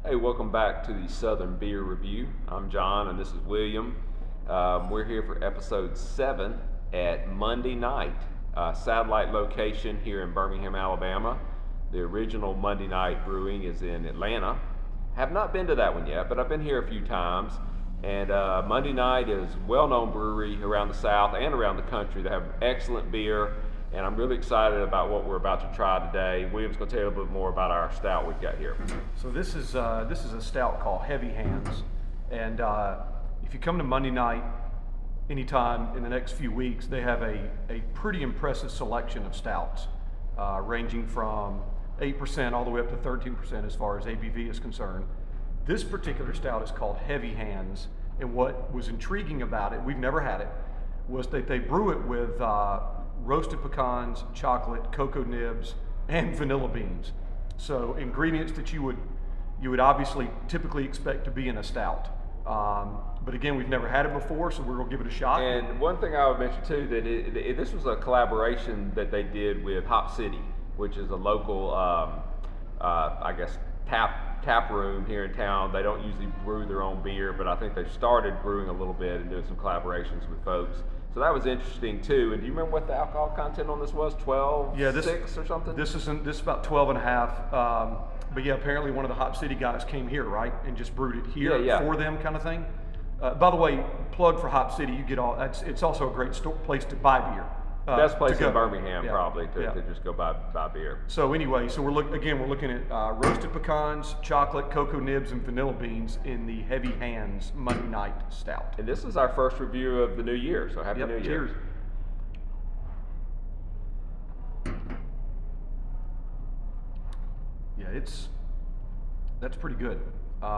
Hey, welcome back to the Southern Beer Review. I'm John and this is William. We're here for episode 7 at Monday Night, satellite location here in Birmingham, Alabama. The original Monday Night Brewing is in Atlanta. Have not been to that one yet, but I've been here a few times. And Monday Night is a well-known brewery around the South and around the country. They have excellent beer, and I'm really excited about what we're about to try today. William's going to tell you a little bit more about our stout we've got here. So this is a stout called Heavy Hands, and if you come to Monday Night anytime in the next few weeks, they have a pretty impressive selection of stouts, ranging from 8% all the way up to 13% as far as ABV is concerned. This particular stout is called Heavy Hands, and what was intriguing about it, we've never had it, was that they brew it with roasted pecans, chocolate, cocoa nibs, and vanilla beans. So ingredients that you would obviously typically expect to be in a stout. But again, we've never had it before, so we're gonna give it a shot. And one thing I would mention too, that this was a collaboration that they did with Hop City, which is a local, I guess, tap room here in town. They don't usually brew their own beer, but I think they've started brewing a little bit and doing some collaborations with folks. So that was interesting too. And do you remember what the alcohol content on this was? 12, yeah, 6 or something? This is about 12 and a half. But yeah, apparently one of the Hop City guys came here, right, and just brewed it here for them, kind of thing. By the way, plug for Hop City. You get all. It's also a great place to buy beer. Best place in Birmingham, probably, to just go buy beer. So anyway, we're looking at roasted pecans, chocolate, cocoa nibs, and vanilla beans in the Heavy Hands Monday Night Stout. And this is our first review of the new year, so happy New Year. Cheers. Yeah, that's pretty good. There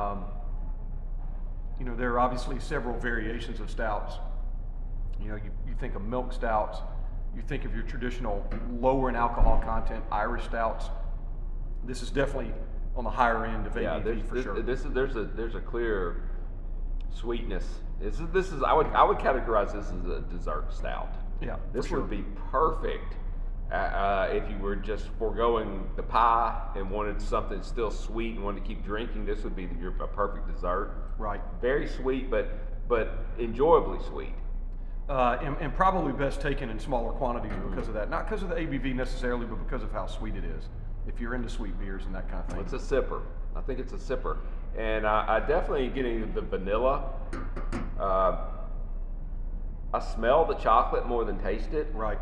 are obviously several variations of stouts. You think of milk stouts. You think of your traditional lower in alcohol content Irish stouts. This is definitely on the higher end of ABV for sure. There's a clear sweetness. This is I would categorize this as a dessert stout. Yeah, this would be perfect if you were just foregoing the pie and wanted something still sweet and wanted to keep drinking. This would be a perfect dessert. Right. Very sweet, but enjoyably sweet. And probably best taken in smaller quantities because of that. Not because of the ABV necessarily, but because of how sweet it is. If you're into sweet beers and that kind of thing. It's a sipper. I think it's a sipper. And I definitely getting the vanilla. I smell the chocolate more than taste it. Right.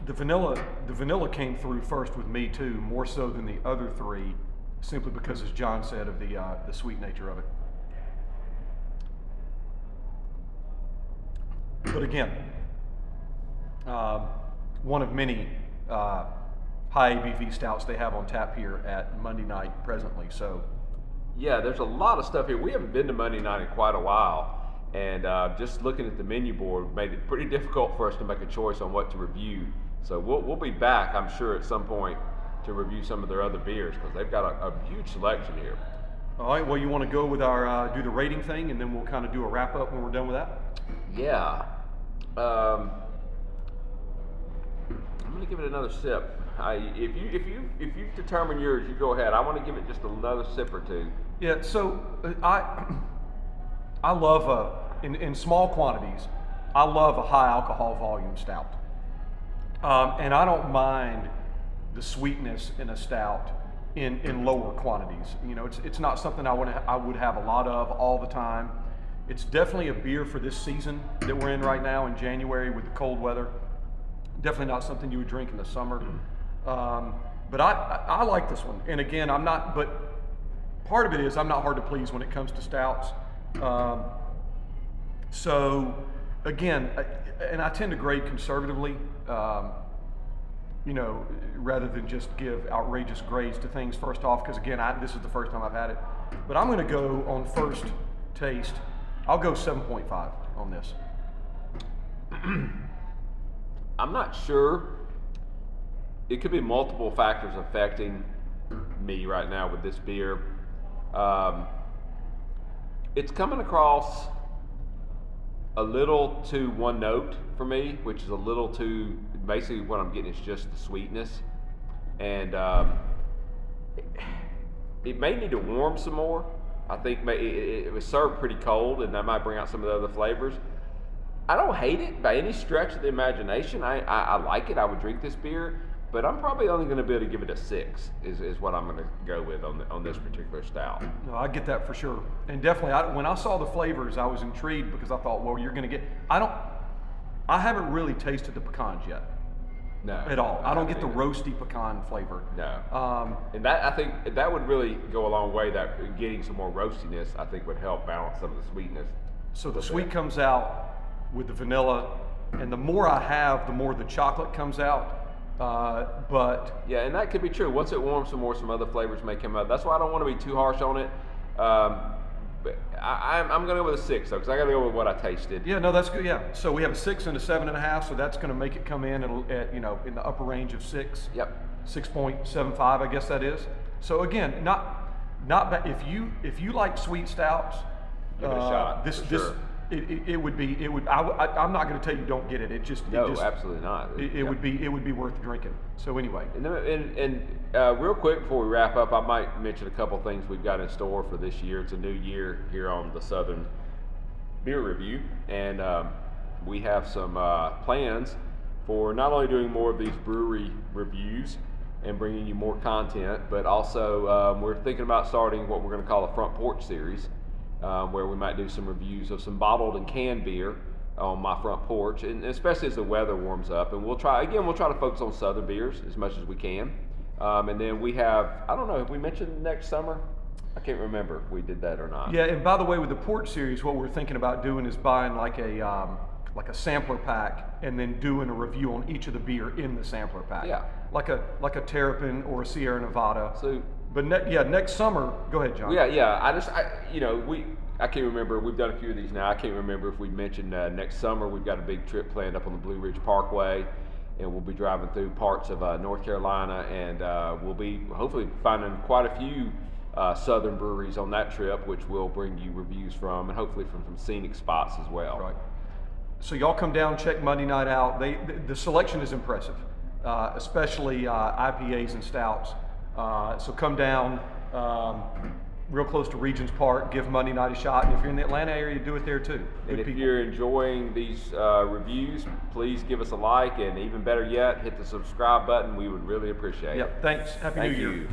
The vanilla came through first with me too, more so than the other three, simply because, as John said, of the sweet nature of it. But again, one of many high ABV stouts they have on tap here at Monday Night presently. So, yeah, there's a lot of stuff here. We haven't been to Monday Night in quite a while, and just looking at the menu board made it pretty difficult for us to make a choice on what to review. So we'll be back, I'm sure, at some point to review some of their other beers because they've got a huge selection here. All right. Well, you want to go with our do the rating thing, and then we'll kind of do a wrap up when we're done with that. Yeah. I'm gonna give it another sip. If you've determined yours, you go ahead. I want to give it just another sip or two. Yeah. So I love in small quantities. I love a high alcohol volume stout, and I don't mind the sweetness in a stout in lower quantities. It's not something I would have a lot of all the time. It's definitely a beer for this season that we're in right now in January with the cold weather. Definitely not something you would drink in the summer. But I like this one. And again, but part of it is I'm not hard to please when it comes to stouts. So again, and I tend to grade conservatively, rather than just give outrageous grades to things first off, because again, this is the first time I've had it. But I'm gonna go on first taste. I'll go 7.5 on this. I'm not sure. It could be multiple factors affecting me right now with this beer. It's coming across a little too one note for me, which is a little too, basically what I'm getting is just the sweetness. And It may need to warm some more. I think it was served pretty cold, and that might bring out some of the other flavors. I don't hate it by any stretch of the imagination. I like it. I would drink this beer, but I'm probably only going to be able to give it a 6. Is what I'm going to go with on this particular stout. No, I get that for sure, and definitely. When I saw the flavors, I was intrigued because I thought, well, you're going to get. I haven't really tasted the pecans yet. No, at all. I don't get the either. roasty pecan flavor. No. And that, I think that would really go a long way. That getting some more roastiness, I think, would help balance some of the sweetness. So the sweet comes out with the vanilla, and the more I have, the more the chocolate comes out. But yeah, and that could be true. Once it warms some more, some other flavors may come out. That's why I don't want to be too harsh on it. But I'm going to go with a 6 though, because I got to go with what I tasted. yeah, no, that's good. Yeah, so we have a 6 and a 7.5, so that's going to make it come in at in the upper range of 6. Yep. 6.75, I guess that is. So again, not bad. If you like sweet stouts, Give it a shot. This for this sure. I'm not going to tell you don't get it. No, absolutely not. It would be worth drinking. So anyway, And real quick before we wrap up, I might mention a couple things we've got in store for this year. It's a new year here on the Southern Beer Review, and we have some plans for not only doing more of these brewery reviews and bringing you more content, but also we're thinking about starting what we're going to call a front porch series, where we might do some reviews of some bottled and canned beer on my front porch, and especially as the weather warms up. And we'll try to focus on Southern beers as much as we can. And then we have, I don't know, have we mentioned next summer? I can't remember if we did that or not. yeah. And by the way, with the porch series, what we're thinking about doing is buying like a sampler pack, and then doing a review on each of the beer in the sampler pack. Yeah. Like a Terrapin or a Sierra Nevada. So, But next summer, go ahead, John. yeah. I can't remember. We've done a few of these now. I can't remember if we mentioned next summer we've got a big trip planned up on the Blue Ridge Parkway, and we'll be driving through parts of North Carolina, and we'll be hopefully finding quite a few southern breweries on that trip, which we'll bring you reviews from, and hopefully from some scenic spots as well. Right. So y'all come down, check Monday night out. The selection is impressive, especially IPAs and stouts. So come down, real close to Regions Park, give Monday night a shot, and if you're in the Atlanta area, do it there too. And Good if people. you're enjoying these reviews, please give us a like, and even better yet, hit the subscribe button. We would really appreciate it. Yep, thanks. Happy Thank New Year. you.